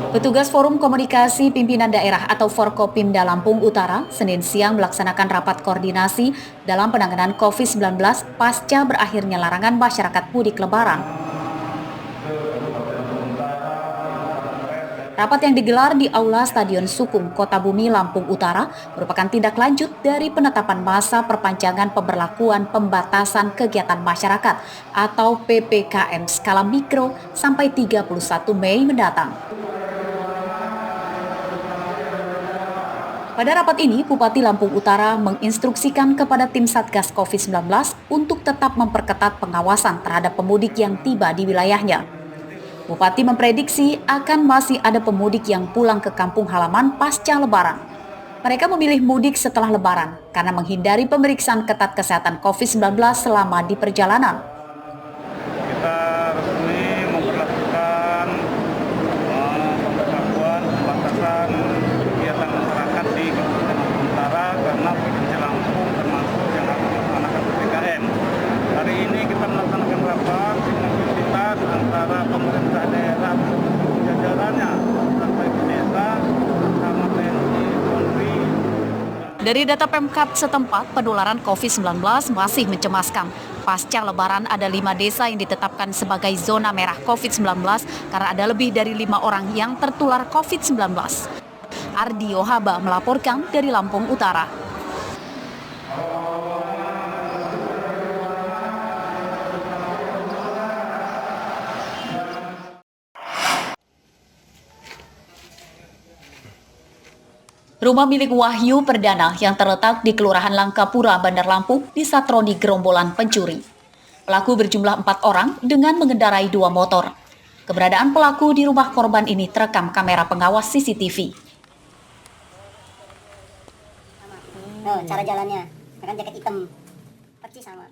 Petugas Forum Komunikasi Pimpinan Daerah atau Forkopimda Lampung Utara Senin siang melaksanakan rapat koordinasi dalam penanganan COVID-19 pasca berakhirnya larangan masyarakat mudik lebaran. Rapat yang digelar di Aula Stadion Sukung, Kota Bumi, Lampung Utara merupakan tindak lanjut dari penetapan masa perpanjangan pemberlakuan pembatasan kegiatan masyarakat atau PPKM skala mikro sampai 31 Mei mendatang. Pada rapat ini, Bupati Lampung Utara menginstruksikan kepada tim Satgas COVID-19 untuk tetap memperketat pengawasan terhadap pemudik yang tiba di wilayahnya. Bupati memprediksi akan masih ada pemudik yang pulang ke kampung halaman pasca Lebaran. Mereka memilih mudik setelah Lebaran karena menghindari pemeriksaan ketat kesehatan COVID-19 selama di perjalanan. Kita resmi memperlakukan pemberlakuan pembatasan kegiatan masyarakat di Kabupaten Lampung Utara karena Provinsi Lampung termasuk yang akan melaksanakan PPKM. Hari ini kita melaksanakan rapat sinkronisasi antara pemerintah daerah jajarannya sampai di desa sama TNI, Polri. Dari data Pemkab setempat, penularan COVID-19 masih mencemaskan. Pasca Lebaran ada 5 desa yang ditetapkan sebagai zona merah COVID-19 karena ada lebih dari 5 orang yang tertular COVID-19. Ardi Yohaba melaporkan dari Lampung Utara. Rumah milik Wahyu Perdana yang terletak di Kelurahan Langkapura, Bandar Lampung, disatroni gerombolan pencuri. Pelaku berjumlah 4 orang dengan mengendarai 2 motor. Keberadaan pelaku di rumah korban ini terekam kamera pengawas CCTV. Cara jalannya, kan jaket hitam, percis sama.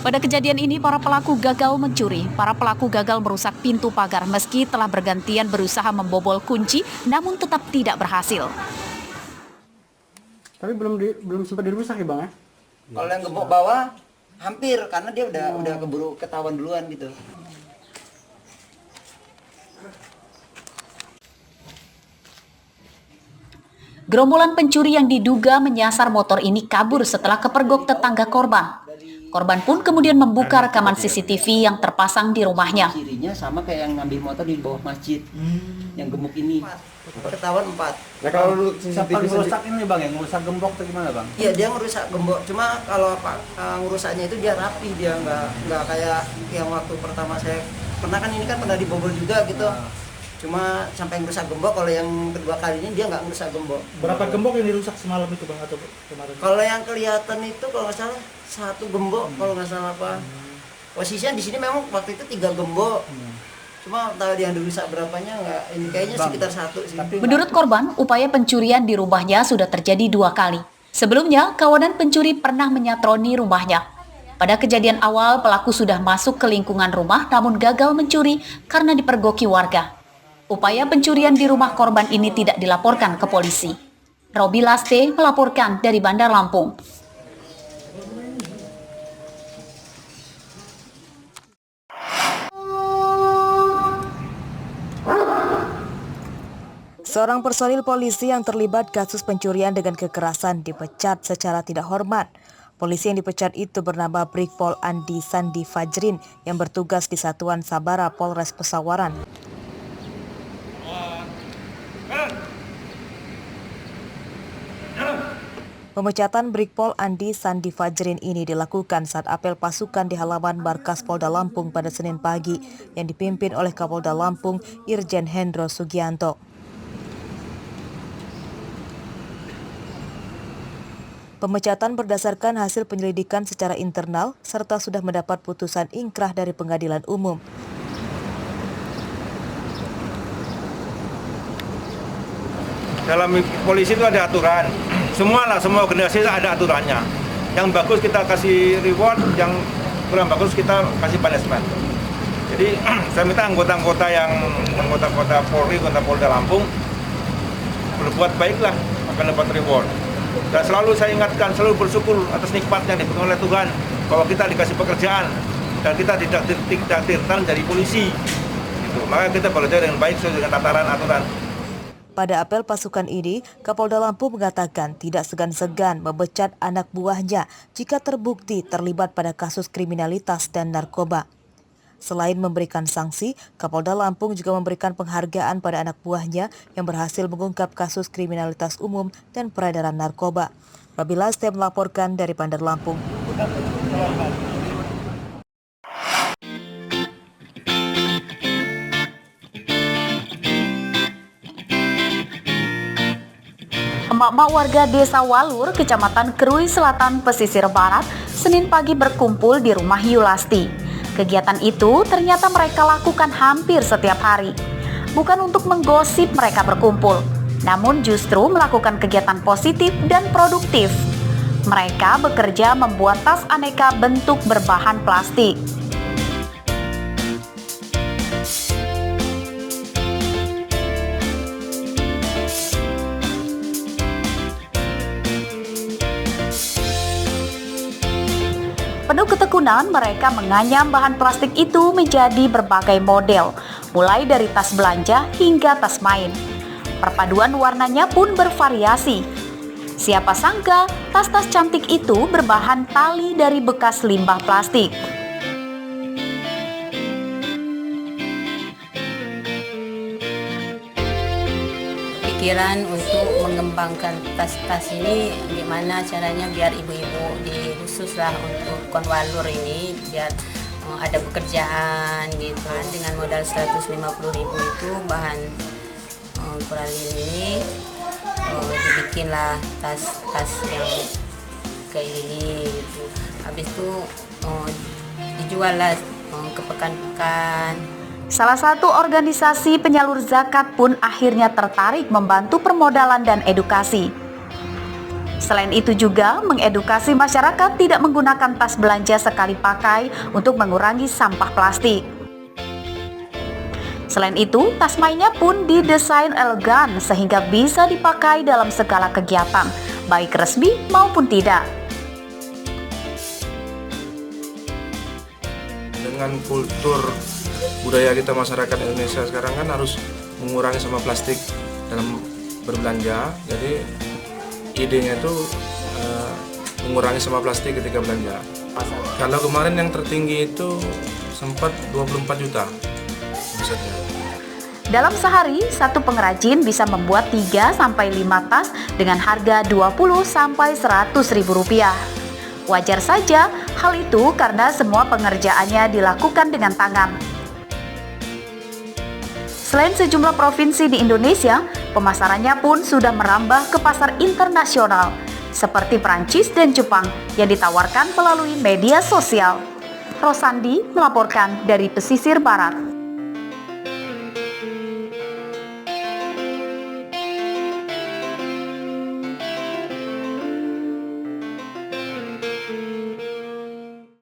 Pada kejadian ini, para pelaku gagal mencuri. Para pelaku gagal merusak pintu pagar meski telah bergantian berusaha membobol kunci, namun tetap tidak berhasil. Tapi belum sempat dirusak ya, Bang ya? Kalau yang gembok bawah hampir karena dia udah keburu ketahuan duluan gitu. Gerombolan pencuri yang diduga menyasar motor ini kabur setelah kepergok tetangga korban. Korban pun kemudian membuka rekaman CCTV yang terpasang di rumahnya. Cirinya sama kayak yang ngambil motor di bawah masjid. Yang gemuk ini. Ketahuan 4. Nah, kalau Siapa ngerusak ini Bang, yang ngerusak gembok atau gimana Bang? Iya, dia ngerusak gembok. Cuma kalau ngerusaknya itu dia rapi, dia nggak kayak yang waktu pertama saya pernah kan ini kan pernah dibobol juga gitu. Cuma sampai ngerusak gembok, kalau yang kedua kali ini dia nggak ngerusak gembok. Berapa gembok yang dirusak semalam itu Bang atau kemarin? Kalau yang kelihatan itu kalau nggak salah 1 gembok, kalau nggak salah apa. Posisinya di sini memang waktu itu 3 gembok. Cuma tahu yang dirusak berapanya nggak, ini kayaknya sekitar 1 sih. Menurut korban, upaya pencurian di rumahnya sudah terjadi 2 kali. Sebelumnya, kawanan pencuri pernah menyatroni rumahnya. Pada kejadian awal, pelaku sudah masuk ke lingkungan rumah namun gagal mencuri karena dipergoki warga. Upaya pencurian di rumah korban ini tidak dilaporkan ke polisi. Robi Laste melaporkan dari Bandar Lampung. Seorang personil polisi yang terlibat kasus pencurian dengan kekerasan dipecat secara tidak hormat. Polisi yang dipecat itu bernama Brigpol Andi Sandi Fajrin yang bertugas di Satuan Sabara Polres Pesawaran. Pemecatan Brigpol Andi Sandi Fajrin ini dilakukan saat apel pasukan di halaman markas Polda Lampung pada Senin pagi yang dipimpin oleh Kapolda Lampung Irjen Hendro Sugianto. Pemecatan berdasarkan hasil penyelidikan secara internal serta sudah mendapat putusan ingkrah dari Pengadilan Umum. Dalam polisi itu ada aturan. Semua organisasi ada aturannya. Yang bagus kita kasih reward, yang kurang bagus kita kasih punishment. Jadi saya minta anggota-anggota Polri, anggota Polda Lampung berbuat baiklah akan dapat reward. Dan selalu saya ingatkan, selalu bersyukur atas nikmat yang diberikan oleh Tuhan bahwa kita dikasih pekerjaan. dan kita tidak tertantang dari polisi. Gitu. Maka kita bekerja dengan baik sesuai dengan tataran aturan. Pada apel pasukan ini, Kapolda Lampung mengatakan tidak segan-segan memecat anak buahnya jika terbukti terlibat pada kasus kriminalitas dan narkoba. Selain memberikan sanksi, Kapolda Lampung juga memberikan penghargaan pada anak buahnya yang berhasil mengungkap kasus kriminalitas umum dan peredaran narkoba. Babila Stem melaporkan dari Bandar Lampung. Emak-emak warga Desa Walur, Kecamatan Krui Selatan, Pesisir Barat, Senin pagi berkumpul di rumah Yulasti. Kegiatan itu ternyata mereka lakukan hampir setiap hari. Bukan untuk menggosip mereka berkumpul, namun justru melakukan kegiatan positif dan produktif. Mereka bekerja membuat tas aneka bentuk berbahan plastik. Penuh ketekunan, mereka menganyam bahan plastik itu menjadi berbagai model, mulai dari tas belanja hingga tas main. Perpaduan warnanya pun bervariasi. Siapa sangka, tas-tas cantik itu berbahan tali dari bekas limbah plastik. Pikiran untuk mengembangkan tas-tas ini gimana caranya biar ibu-ibu khususlah untuk konwalur ini biar ada pekerjaan gitu. Dengan modal 150.000 itu bahan pralin ini dibikinlah tas-tas yang kayak ini gitu. Habis itu dijual lah ke pekan-pekan. Salah satu organisasi penyalur zakat pun akhirnya tertarik membantu permodalan dan edukasi. Selain itu juga mengedukasi masyarakat tidak menggunakan tas belanja sekali pakai untuk mengurangi sampah plastik. Selain itu, tas mainnya pun didesain elegan sehingga bisa dipakai dalam segala kegiatan, baik resmi maupun tidak. Dengan kultur budaya kita masyarakat Indonesia sekarang kan harus mengurangi sampah plastik dalam berbelanja. Jadi idenya itu mengurangi sampah plastik ketika belanja. Kalau kemarin yang tertinggi itu sempat 24 juta omsetnya. Dalam sehari, satu pengrajin bisa membuat 3-5 tas dengan harga Rp20-100.000. Wajar saja hal itu karena semua pengerjaannya dilakukan dengan tangan. Selain sejumlah provinsi di Indonesia, pemasarannya pun sudah merambah ke pasar internasional seperti Prancis dan Jepang yang ditawarkan melalui media sosial. Rosandi melaporkan dari Pesisir Barat.